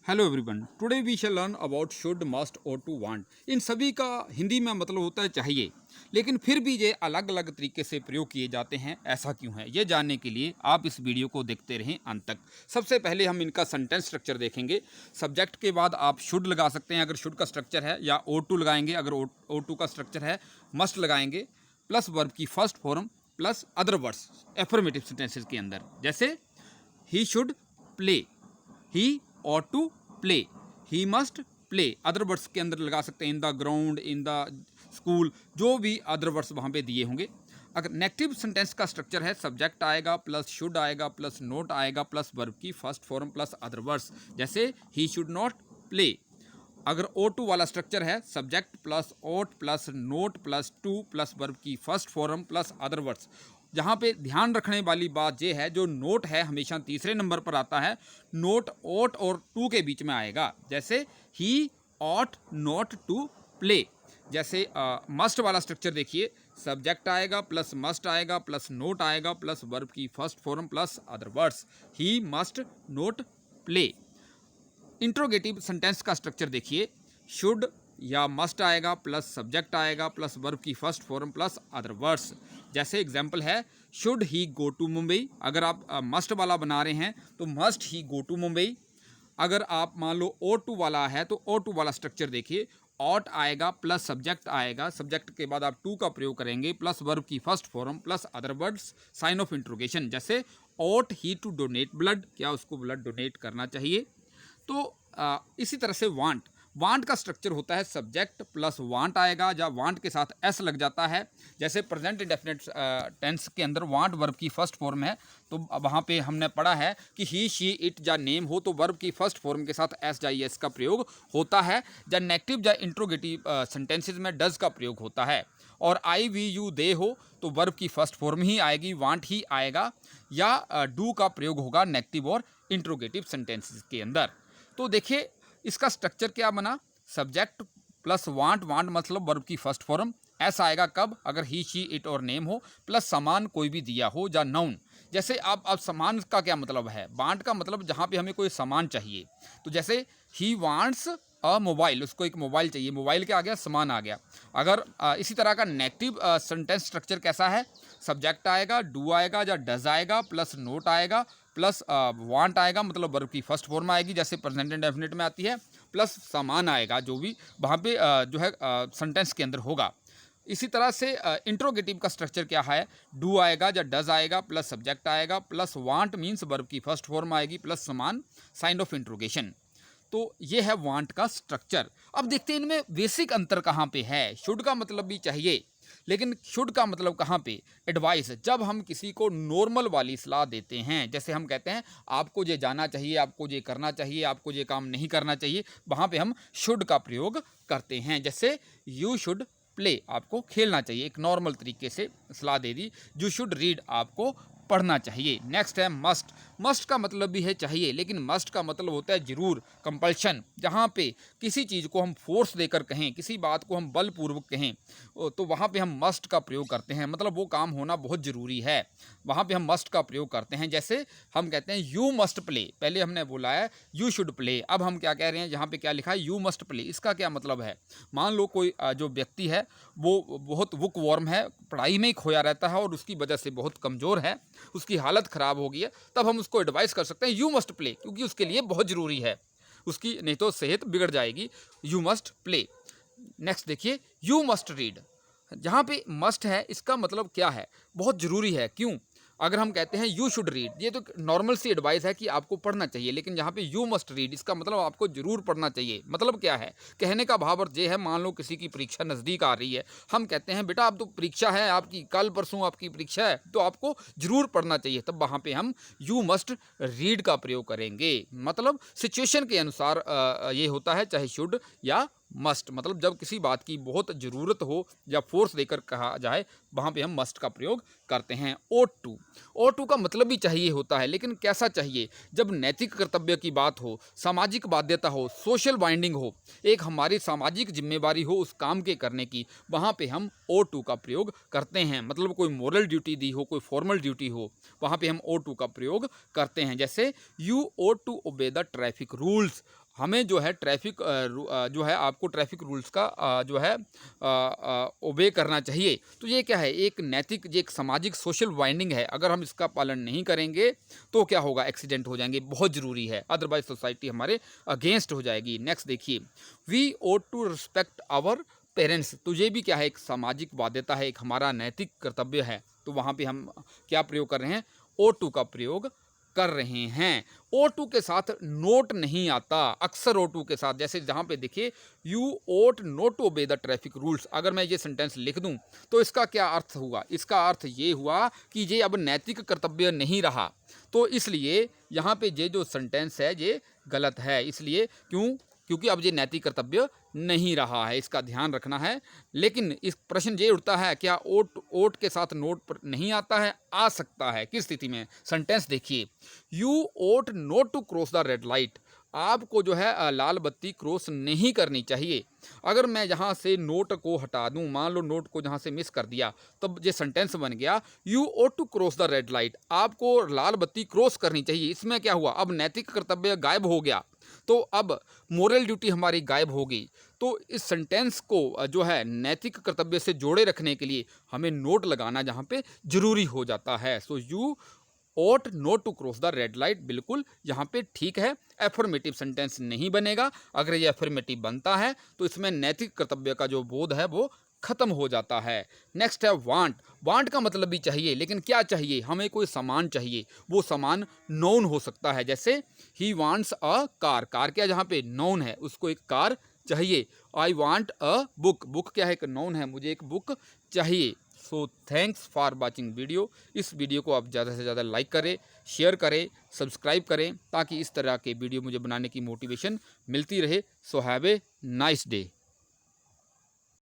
Hello everyone, today we shall learn about should, must और to want. इन सभी का हिंदी में मतलब होता है चाहिए, लेकिन फिर भी ये अलग अलग तरीके से प्रयोग किए जाते हैं। ऐसा क्यों है, ये जानने के लिए आप इस वीडियो को देखते रहें अंत तक। सबसे पहले हम इनका सेंटेंस स्ट्रक्चर देखेंगे। सब्जेक्ट के बाद आप शुड लगा सकते हैं अगर शुड का स्ट्रक्चर है, या ओ टू लगाएंगे अगर ओ टू का स्ट्रक्चर है, मस्ट लगाएंगे प्लस वर्ब की first form plus other words affirmative sentences के अंदर। जैसे he should play, he ought to play, he must play. Other words के अंदर लगा सकते हैं in the ground, in the school, जो भी अदर वर्ड्स वहाँ पे दिए होंगे। अगर नेगेटिव सेंटेंस का स्ट्रक्चर है, सब्जेक्ट आएगा प्लस शुड आएगा प्लस नोट आएगा प्लस वर्ब की first form plus other words. जैसे ही शुड नॉट प्ले। अगर ओ टू वाला स्ट्रक्चर है, subject plus ought plus not plus to plus verb की first form plus other words. जहाँ पे ध्यान रखने वाली बात यह है, जो नोट है हमेशा तीसरे नंबर पर आता है। नोट ओट और टू के बीच में आएगा। जैसे he ought not to play. जैसे मस्ट वाला स्ट्रक्चर देखिए, सब्जेक्ट आएगा प्लस मस्ट आएगा प्लस नोट आएगा प्लस वर्ब की first form plus other words. He must not play. Interrogative sentence का स्ट्रक्चर देखिए, शुड या मस्ट आएगा प्लस सब्जेक्ट आएगा प्लस वर्ब की first form plus other words. जैसे एग्जांपल है, should he go to Mumbai. अगर आप मस्ट वाला बना रहे हैं तो must he go to Mumbai. अगर आप मान लो ओ टू वाला है तो ओ टू वाला स्ट्रक्चर देखिए, ऑट आएगा प्लस सब्जेक्ट आएगा, सब्जेक्ट के बाद आप टू का प्रयोग करेंगे प्लस वर्ब की first form plus other words sign of interrogation. जैसे ought he to donate blood, क्या उसको ब्लड डोनेट करना चाहिए। तो इसी तरह से वांट, वांट का स्ट्रक्चर होता है, सब्जेक्ट प्लस वांट आएगा, जब वांट के साथ एस लग जाता है। जैसे प्रेजेंट इंडेफिनिट टेंस के अंदर वांट वर्ब की फर्स्ट फॉर्म है, तो वहाँ पे हमने पढ़ा है कि ही शी इट या नेम हो तो वर्ब की फर्स्ट फॉर्म के साथ एस या एस का प्रयोग होता है। या नेगेटिव या इंट्रोगेटिव सेंटेंसेज में डज का प्रयोग होता है। और आई वी यू दे हो तो वर्ब की फर्स्ट फॉर्म ही आएगी, वांट ही आएगा, या डू का प्रयोग होगा नेगेटिव और इंट्रोगेटिव सेंटेंसेज के अंदर। तो देखिए इसका स्ट्रक्चर क्या बना, सब्जेक्ट प्लस वांट, वांट मतलब वर्ब की फर्स्ट फॉर्म, एस आएगा कब, अगर ही शी इट और नेम हो, प्लस सामान कोई भी दिया हो या नाउन। जैसे अब सामान का क्या मतलब है, वांट का मतलब जहाँ पे हमें कोई सामान चाहिए। तो जैसे ही वांट्स अ मोबाइल, उसको एक मोबाइल चाहिए, मोबाइल क्या आ गया, सामान आ गया। अगर इसी तरह का नेगेटिव सेंटेंस स्ट्रक्चर कैसा है, सब्जेक्ट आएगा, डू आएगा या डज आएगा प्लस नोट आएगा प्लस वांट आएगा, मतलब वर्ब की फर्स्ट फॉर्म आएगी जैसे प्रेजेंट इंडेफिनिट में आती है, प्लस सामान आएगा जो भी वहाँ पे जो है सेंटेंस के अंदर होगा। इसी तरह से इंट्रोगेटिव का स्ट्रक्चर क्या है, डू आएगा या डज आएगा प्लस सब्जेक्ट आएगा प्लस वांट मीन्स वर्ब की फर्स्ट फॉर्म आएगी प्लस सामान साइन ऑफ इंट्रोगेशन। तो ये है वांट का स्ट्रक्चर। अब देखते हैं इनमें बेसिक अंतर कहाँ पे है। शुड का मतलब भी चाहिए, लेकिन शुड का मतलब कहाँ पे, एडवाइस। जब हम किसी को नॉर्मल वाली सलाह देते हैं, जैसे हम कहते हैं आपको ये जाना चाहिए, आपको ये करना चाहिए, आपको ये काम नहीं करना चाहिए, वहाँ पे हम शुड का प्रयोग करते हैं। जैसे यू शुड प्ले, आपको खेलना चाहिए, एक नॉर्मल तरीके से सलाह दे दी। यू शुड रीड, आपको पढ़ना चाहिए। नेक्स्ट है मस्ट। मस्ट का मतलब भी है चाहिए, लेकिन मस्ट का मतलब होता है जरूर, कंपल्शन। जहाँ पे किसी चीज़ को हम फोर्स देकर कहें, किसी बात को हम बलपूर्वक कहें, तो वहाँ पे हम मस्ट का प्रयोग करते हैं, मतलब वो काम होना बहुत ज़रूरी है, वहाँ पे हम मस्ट का प्रयोग करते हैं। जैसे हम कहते हैं यू मस्ट प्ले, पहले हमने बोला है यू शुड प्ले, अब हम क्या कह रहे हैं, यहाँ पे क्या लिखा है, यू मस्ट प्ले। इसका क्या मतलब है, मान लो कोई जो व्यक्ति है वो बहुत बुक वार्म है, पढ़ाई में ही खोया रहता है और उसकी वजह से बहुत कमज़ोर है, उसकी हालत ख़राब हो गई है, तब हम उसको एडवाइस कर सकते हैं यू मस्ट प्ले, क्योंकि उसके लिए बहुत ज़रूरी है, उसकी नहीं तो सेहत बिगड़ जाएगी। You must play. नेक्स्ट देखिए, यू मस्ट रीड। जहाँ पे मस्ट है इसका मतलब क्या है, बहुत ज़रूरी है। क्यों, अगर हम कहते हैं यू शुड रीड, ये तो नॉर्मल सी एडवाइस है कि आपको पढ़ना चाहिए, लेकिन यहाँ पे यू मस्ट रीड इसका मतलब आपको जरूर पढ़ना चाहिए। मतलब क्या है, कहने का भाव अर्थ ये है, मान लो किसी की परीक्षा नज़दीक आ रही है, हम कहते हैं बेटा अब तो परीक्षा है आपकी, कल परसों आपकी परीक्षा है, तो आपको जरूर पढ़ना चाहिए, तब वहाँ पे हम यू मस्ट रीड का प्रयोग करेंगे। मतलब सिचुएशन के अनुसार ये होता है, चाहे शुड या मस्ट, मतलब जब किसी बात की बहुत ज़रूरत हो या फोर्स देकर कहा जाए, वहाँ पे हम मस्ट का प्रयोग करते हैं। ओ टू, ओ टू का मतलब भी चाहिए होता है, लेकिन कैसा चाहिए, जब नैतिक कर्तव्य की बात हो, सामाजिक बाध्यता हो, सोशल बाइंडिंग हो, एक हमारी सामाजिक जिम्मेवारी हो उस काम के करने की, वहाँ पे हम ओ टू का प्रयोग करते हैं। मतलब कोई मोरल ड्यूटी दी हो, कोई फॉर्मल ड्यूटी हो, वहाँ पे हम ओ टू का प्रयोग करते हैं। जैसे you ought to obey the traffic rules, हमें जो है ट्रैफिक जो है आपको ट्रैफिक रूल्स का जो है ओबे करना चाहिए। तो ये क्या है, एक नैतिक, ये एक सामाजिक सोशल वाइंडिंग है। अगर हम इसका पालन नहीं करेंगे तो क्या होगा, एक्सीडेंट हो जाएंगे, बहुत ज़रूरी है, अदरवाइज सोसाइटी हमारे अगेंस्ट हो जाएगी। नेक्स्ट देखिए, we ought to respect our parents. तो ये भी क्या है, एक सामाजिक बाध्यता है, एक हमारा नैतिक कर्तव्य है। तो वहाँ पे हम क्या प्रयोग कर रहे हैं, ओ टू का प्रयोग कर रहे हैं। O2 के साथ नोट नहीं आता, अक्सर O2 के साथ, जैसे जहाँ पे देखिए you ought not to obey the traffic rules. अगर मैं ये सेंटेंस लिख दूं तो इसका क्या अर्थ हुआ, इसका अर्थ ये हुआ कि ये अब नैतिक कर्तव्य नहीं रहा। तो इसलिए यहाँ पे ये जो सेंटेंस है ये गलत है। इसलिए क्योंकि अब ये नैतिक कर्तव्य नहीं रहा है, इसका ध्यान रखना है। लेकिन इस प्रश्न ये उठता है, क्या ओट के साथ नोट पर नहीं आता है? आ सकता है। किस स्थिति में? सेंटेंस देखिए, you ought not to cross the red light. आपको जो है लाल बत्ती क्रॉस नहीं करनी चाहिए। अगर मैं यहाँ से नोट को हटा दूँ, मान लो नोट को जहाँ से मिस कर दिया, तब ये सेंटेंस बन गया, you ought to cross the red light. आपको लाल बत्ती क्रॉस करनी चाहिए। इसमें क्या हुआ, अब नैतिक कर्तव्य गायब हो गया, तो अब मोरल ड्यूटी हमारी गायब होगी। तो इस सेंटेंस को जो है नैतिक कर्तव्य से जोड़े रखने के लिए हमें नोट लगाना जहाँ पे जरूरी हो जाता है। So you ought not to cross the red light बिल्कुल यहाँ पे ठीक है, एफर्मेटिव सेंटेंस नहीं बनेगा। अगर ये एफर्मेटिव बनता है तो इसमें नैतिक कर्तव्य का जो बोध है वो खत्म हो जाता है। नेक्स्ट है वांट। वांट का मतलब भी चाहिए, लेकिन क्या चाहिए, हमें कोई सामान चाहिए। वो सामान नोन हो सकता है, जैसे he wants a car. Car क्या जहाँ पे नोन है, उसको एक कार चाहिए। I want a book. Book क्या है, एक नोन है, मुझे एक बुक चाहिए। So thanks for watching video. इस वीडियो को आप ज़्यादा से ज़्यादा लाइक करें, शेयर करें, सब्सक्राइब करें, ताकि इस तरह के वीडियो मुझे बनाने की मोटिवेशन मिलती रहे। So have a nice day.